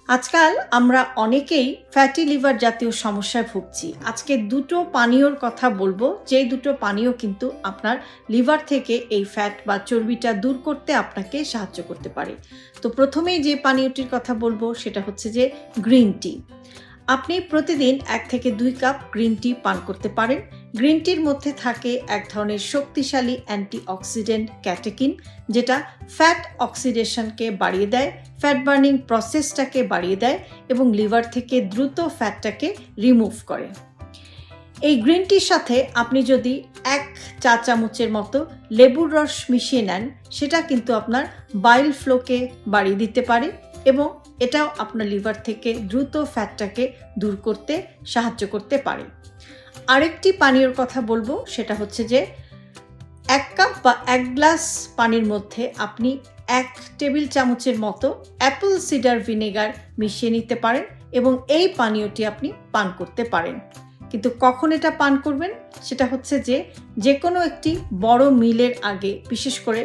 আজকাল আমরা অনেকেই ফ্যাটি লিভার জাতীয় সমস্যায় ভুগছি। আজকে দুটো পানীয়র কথা বলবো, যেই দুটো পানীয় কিন্তু আপনার লিভার থেকে এই ফ্যাট বা চর্বিটা দূর করতে আপনাকে সাহায্য করতে পারে। তো প্রথমেই যে পানীয়টির কথা বলবো সেটা হচ্ছে যে গ্রিন টি। আপনি প্রতিদিন 1 থেকে 2 কাপ গ্রিন টি পান করতে পারেন। গ্রিন টির মধ্যে থাকে এক ধরনের শক্তিশালী অ্যান্টিঅক্সিডেন্ট ক্যাটেকিন, যেটা ফ্যাট অক্সিডেশনকে বাড়িয়ে দেয়, ফ্যাট বার্নিং প্রসেসটাকে বাড়িয়ে দেয় এবং লিভার থেকে দ্রুত ফ্যাটটাকে রিমুভ করে। এই গ্রিন টির সাথে আপনি যদি 1 চা চামচের মতো লেবুর রস মিশিয়ে নেন, সেটা কিন্তু আপনার বাইল ফ্লোকে বাড়িয়ে দিতে পারে এবং এটাও আপনার লিভার থেকে দ্রুত ফ্যাটটাকে দূর করতে সাহায্য করতে পারে। আরেকটি পানীয়র কথা বলবো, সেটা হচ্ছে যে 1 কাপ বা 1 গ্লাস পানির মধ্যে আপনি 1 টেবিল চামচের মতো অ্যাপল সিডার ভিনেগার মিশিয়ে নিতে পারেন এবং এই পানীয়টি আপনি পান করতে পারেন। কিন্তু কখন এটা পান করবেন সেটা হচ্ছে যে কোনো একটি বড় মিলের আগে, বিশেষ করে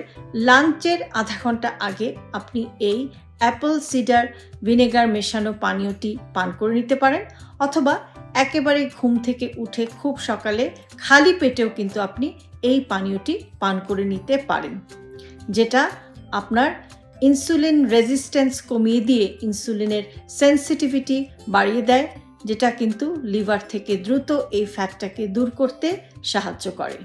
লাঞ্চের আধা ঘন্টা আগে আপনি এই অ্যাপল সিডার ভিনেগার মেশানো পানীয়টি পান করে নিতে পারেন, অথবা একেবারে ঘুম থেকে উঠে খুব সকালে খালি পেটেও কিন্তু আপনি এই পানীয়টি পান করে নিতে পারেন, যেটা আপনার ইনসুলিন রেজিস্ট্যান্স কমিয়ে দিয়ে ইনসুলিনের সেন্সিটিভিটি বাড়িয়ে দেয়, যেটা কিন্তু লিভার থেকে দ্রুত এই ফ্যাটটাকে দূর করতে সাহায্য করে।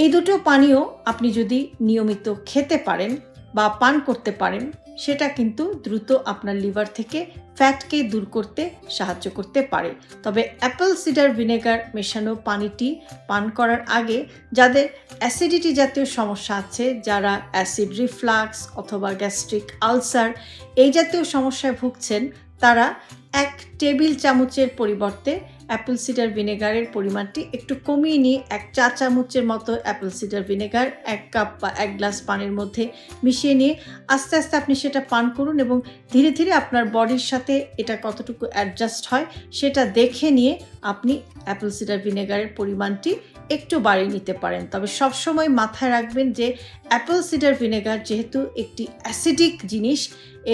এই দুটো পানীয় আপনি যদি নিয়মিত খেতে পারেন বা পান করতে পারেন, সেটা কিন্তু দ্রুত আপনার লিভার থেকে ফ্যাটকে দূর করতে সাহায্য করতে পারে। তবে অ্যাপল সিডার ভিনেগার মেশানো পানিটি পান করার আগে যাদের অ্যাসিডিটি জাতীয় সমস্যা আছে, যারা অ্যাসিড রিফ্লাক্স অথবা গ্যাস্ট্রিক আলসার এই জাতীয় সমস্যায় ভুগছেন, তারা 1 টেবিল চামচের পরিবর্তে অ্যাপল সিডার ভিনেগারের পরিমাণটি একটু কমিয়ে নিয়ে 1 চা চামচের মতো অ্যাপল সিডার ভিনেগার 1 কাপ বা 1 গ্লাস পানির মধ্যে মিশিয়ে নিয়ে আস্তে আস্তে আপনি সেটা পান করুন এবং ধীরে ধীরে আপনার বডির সাথে এটা কতটুকু অ্যাডজাস্ট হয় সেটা দেখে নিয়ে আপনি অ্যাপল সিডার ভিনেগারের পরিমাণটি একটু বাড়িয়ে নিতে পারেন। তবে সবসময় মাথায় রাখবেন যে অ্যাপল সিডার ভিনেগার যেহেতু একটি অ্যাসিডিক জিনিস,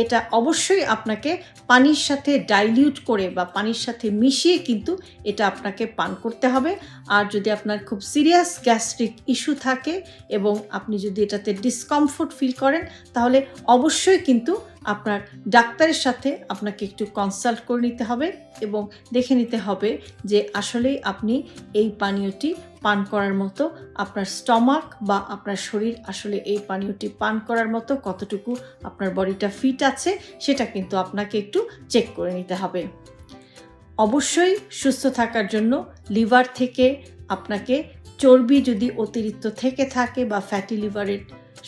এটা অবশ্যই আপনাকে পানির সাথে ডাইলিউট করে বা পানির সাথে মিশিয়ে কিন্তু এটা আপনাকে পান করতে হবে। আর যদি আপনার খুব সিরিয়াস গ্যাস্ট্রিক ইস্যু থাকে এবং আপনি যদি এটাতে ডিসকমফোর্ট ফিল করেন, তাহলে অবশ্যই কিন্তু আপনার ডাক্তারের সাথে আপনাকে একটু কনসাল্ট করে নিতে হবে এবং দেখে নিতে হবে যে আসলেই আপনি এই পানীয়টি পান করার মতো আপনার স্টমাক বা আপনার শরীর আসলে এই পানীয়টি পান করার মতো কতটুকু আপনার বডিটা ফিট আছে, সেটা কিন্তু আপনাকে একটু চেক করে নিতে হবে। অবশ্যই সুস্থ থাকার জন্য লিভার থেকে আপনাকে চর্বি যদি অতিরিক্ত থেকে থাকে বা ফ্যাটি লিভারের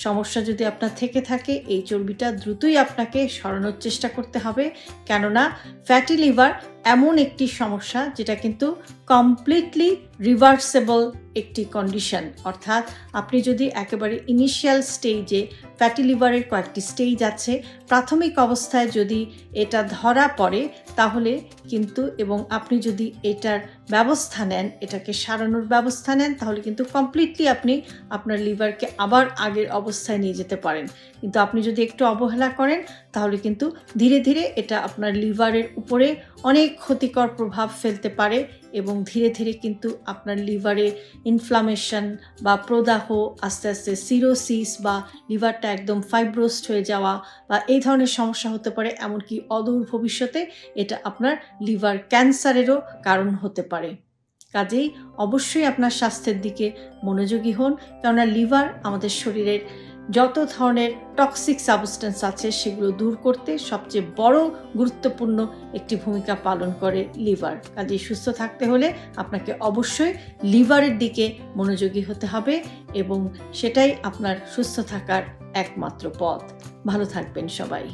সমস্যা যদি আপনার থেকে থাকে, এই চর্বিটা দ্রুতই আপনাকে সরানোর চেষ্টা করতে হবে, কেননা ফ্যাটি লিভার এমন একটি সমস্যা যেটা কিন্তু কমপ্লিটলি রিভার্সেবল একটি কন্ডিশন। অর্থাৎ আপনি যদি একেবারে ইনিশিয়াল স্টেজে, ফ্যাটি লিভারের কয়েকটি স্টেজ আছে, প্রাথমিক অবস্থায় যদি এটা ধরা পড়ে তাহলে কিন্তু, এবং আপনি যদি এটার ব্যবস্থা নেন, এটাকে সারানোর ব্যবস্থা নেন, তাহলে কিন্তু কমপ্লিটলি আপনি আপনার লিভারকে আবার আগের অবস্থায় নিয়ে যেতে পারেন। কিন্তু আপনি যদি একটু অবহেলা করেন, তাহলে কিন্তু ধীরে ধীরে এটা আপনার লিভারের উপরে অনেক ক্ষতিকর প্রভাব ফেলতে পারে এবং ধীরে ধীরে কিন্তু আপনার লিভারে ইনফ্লামেশন বা প্রদাহ, আস্তে আস্তে সিরোসিস বা লিভারটা একদম ফাইব্রোসড হয়ে যাওয়া বা এই ধরনের সমস্যা হতে পারে। এমনকি অদূর ভবিষ্যতে এটা আপনার লিভার ক্যান্সারেরও কারণ হতে পারে। কাজেই অবশ্যই আপনার স্বাস্থ্যের দিকে মনোযোগী হন, কেননা লিভার আমাদের শরীরের যত ধরনের টক্সিক সাবস্টেন্স আছে সেগুলো দূর করতে সবচেয়ে বড় গুরুত্বপূর্ণ একটি ভূমিকা পালন করে লিভার। কাজেই সুস্থ থাকতে হলে আপনাকে অবশ্যই লিভারের দিকে মনোযোগী হতে হবে এবং সেটাই আপনার সুস্থ থাকার একমাত্র পথ। ভালো থাকবেন সবাই।